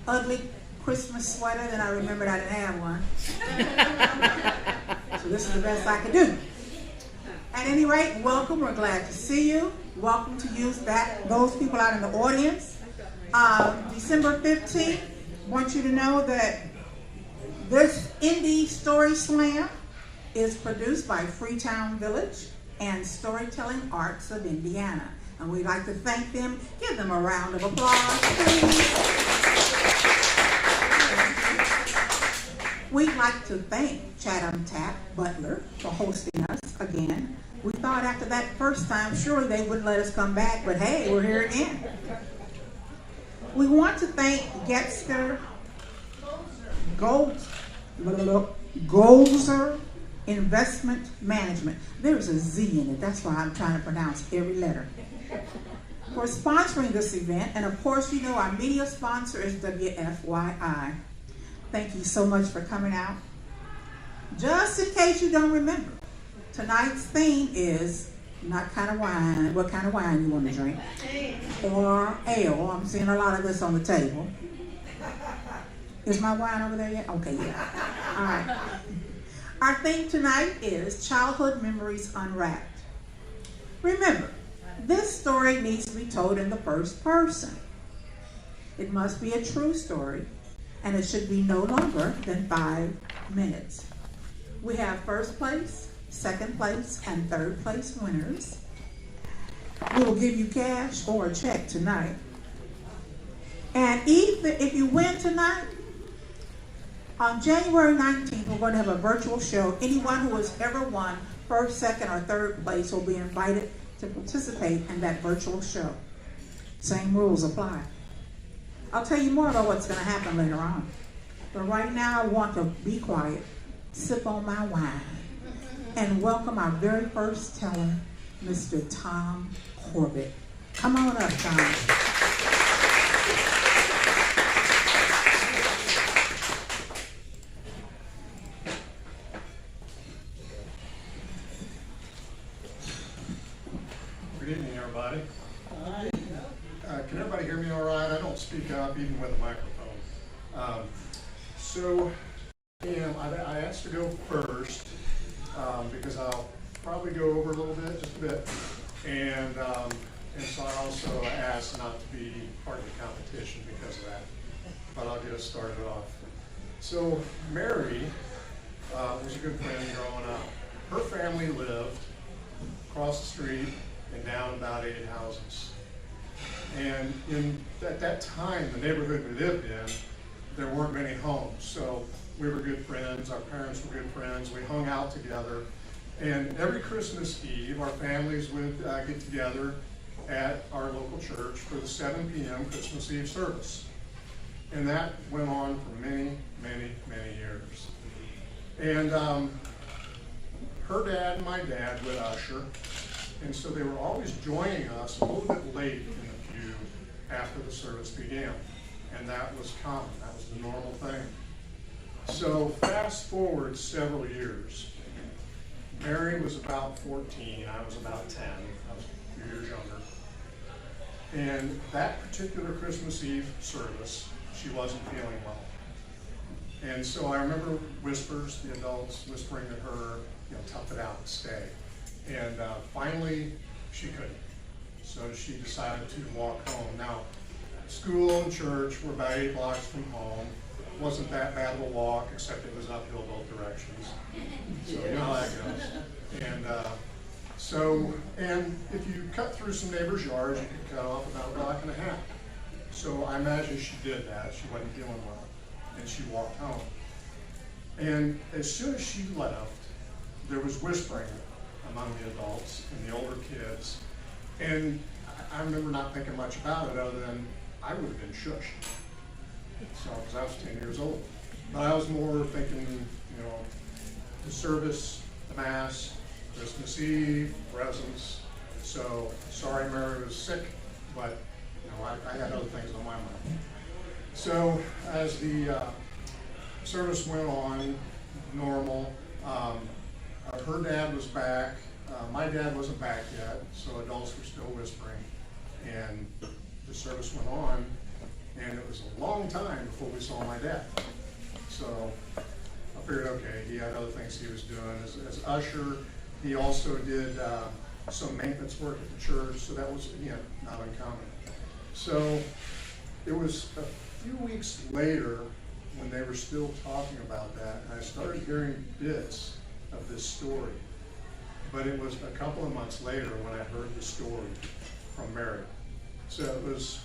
Ugly Christmas sweater, then I remembered I didn't have one. So this is the best I could do. At any rate, welcome. We're glad to see you. Welcome to those people out in the audience. December 15th, I want you to know that this Indy Story Slam is produced by Freetown Village and Storytelling Arts of Indiana. And we'd like to thank them. Give them a round of applause, please. We'd like to thank Chatham Butler for hosting us again. We thought after that first time, surely they wouldn't let us come back, but hey, we're here again. We want to thank Getsker Golzer Investment Management. There's a Z in it, that's why I'm trying to pronounce every letter. For sponsoring this event, and of course, you know our media sponsor is WFYI. Thank you so much for coming out. Just in case you don't remember, tonight's theme is not kind of wine, what kind of wine you want to drink, or ale. I'm seeing a lot of this on the table. Is my wine over there yet? Okay, yeah. All right. Our theme tonight is Childhood Memories Unwrapped. Remember, this story needs to be told in the first person. It must be a true story, and it should be no longer than 5 minutes. We have first place, second place, and third place winners. We will give you cash or a check tonight. And if you win tonight, on January 19th, we're going to have a virtual show. Anyone who has ever won first, second, or third place will be invited to participate in that virtual show. Same rules apply. I'll tell you more about what's going to happen later on. But right now, I want to be quiet, sip on my wine, and welcome our very first teller, Mr. Tom Corbett. Come on up, Tom. Good evening, everybody. Can everybody hear me all right? I don't speak up even with a microphone. I asked to go first because I'll probably go over a little bit, just a bit, and so I also asked not to be part of the competition because of that. But I'll get us started off. So Mary was a good friend growing up. Her family lived across the street and down about 8 houses. And at that time, the neighborhood we lived in, there weren't many homes. So we were good friends, our parents were good friends, we hung out together. And every Christmas Eve, our families would get together at our local church for the 7 p.m. Christmas Eve service. And that went on for many, many, many years. And her dad and my dad would usher, and so they were always joining us a little bit late in the pew after the service began. And that was common, that was the normal thing. So fast forward several years. Mary was about 14, I was about 10, I was a few years younger. And that particular Christmas Eve service, she wasn't feeling well. And so I remember whispers, the adults whispering to her, tough it out and stay. And finally, she couldn't. So she decided to walk home. Now, school and church were about 8 blocks from home. It wasn't that bad of a walk, except it was uphill both directions. So you know how that goes. And if you cut through some neighbors' yards, you could cut off about a block and a half. So I imagine she did that. She wasn't feeling well, and she walked home. And as soon as she left, there was whispering among the adults and the older kids. And I remember not thinking much about it other than I would have been shushed. So, because I was 10 years old. But I was more thinking, the service, the Mass, Christmas Eve, presents. So, sorry Mary was sick, but I had other things on my mind. So, as the service went on, normal, her dad was back. My dad wasn't back yet, so adults were still whispering. And the service went on, and it was a long time before we saw my dad. So I figured, okay, he had other things he was doing. As usher, he also did some maintenance work at the church, so that was, not uncommon. So it was a few weeks later when they were still talking about that, and I started hearing bits of this story. But it was a couple of months later when I heard the story from Mary. So it was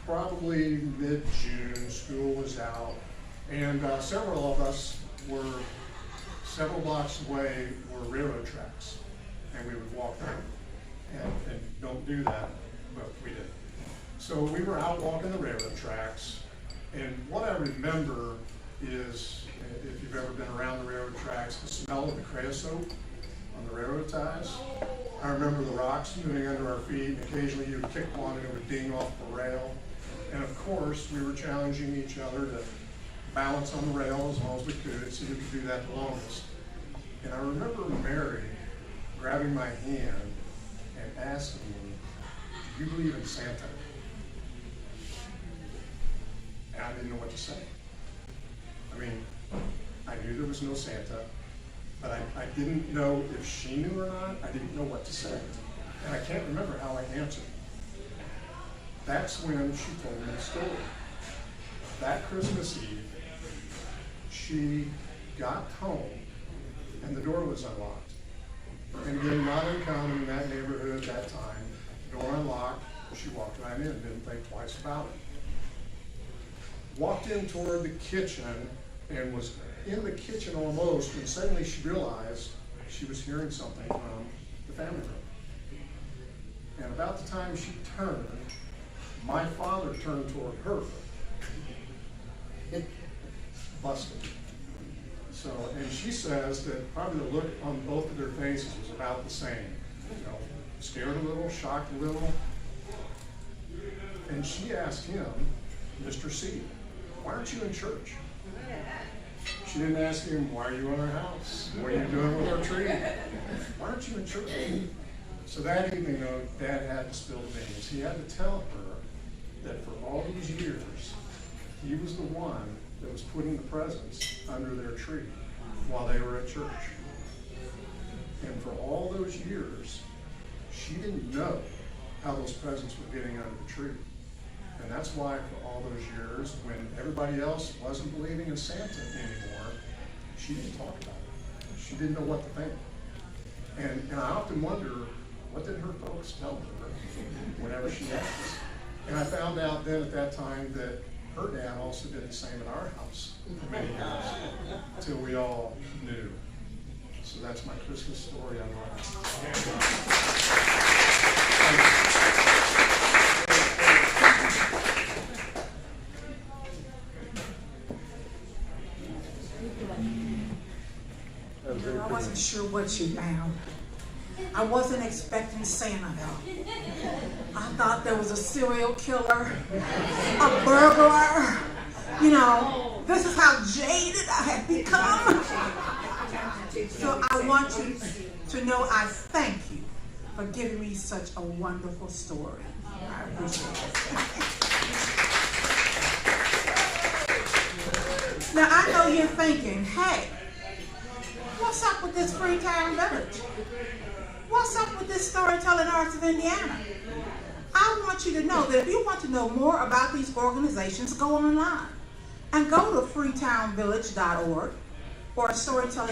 probably mid-June, school was out, and several of us were, several blocks away were railroad tracks, and we would walk there. And don't do that, but we did. So we were out walking the railroad tracks, and what I remember is, if you've ever been around the railroad tracks, the smell of the creosote on the railroad ties. I remember the rocks moving under our feet, and occasionally you would kick one and it would ding off the rail. And of course, we were challenging each other to balance on the rail as long as we could, see who could do that the longest. And I remember Mary grabbing my hand and asking me, "Do you believe in Santa?" And I didn't know what to say. I mean, I knew there was no Santa, but I didn't know if she knew or not. I didn't know what to say. And I can't remember how I answered. That's when she told me the story. That Christmas Eve, she got home and the door was unlocked. And again, not uncommon in that neighborhood at that time. Door unlocked, she walked right in, didn't think twice about it. Walked in toward the kitchen and was in the kitchen almost, and suddenly she realized she was hearing something from the family room. And about the time she turned, my father turned toward her. It busted. So, and she says that probably the look on both of their faces was about the same. Scared a little, shocked a little. And she asked him, "Mr. C, why aren't you in church?" She didn't ask him, "Why are you in our house? What are you doing with our tree? Why aren't you in church?" So that evening, though, Dad had to spill the beans. He had to tell her that for all these years, he was the one that was putting the presents under their tree while they were at church. And for all those years, she didn't know how those presents were getting under the tree. And that's why for all those years, when everybody else wasn't believing in Santa anymore, she didn't talk about it. She didn't know what to think. And I often wonder, what did her folks tell her whenever she asked? I found out then at that time that her dad also did the same in our house for many years, until we all knew. So that's my Christmas story Unwrapped. I wasn't sure what she found. I wasn't expecting Santa though. I thought there was a serial killer, a burglar. You know, this is how jaded I have become. So I want you to know I thank you for giving me such a wonderful story. I appreciate it. Now I know you're thinking, hey, what's up with this Freetown Village? What's up with this storytelling arts of Indiana? I want you to know that if you want to know more about these organizations, go online and go to freetownvillage.org or storytelling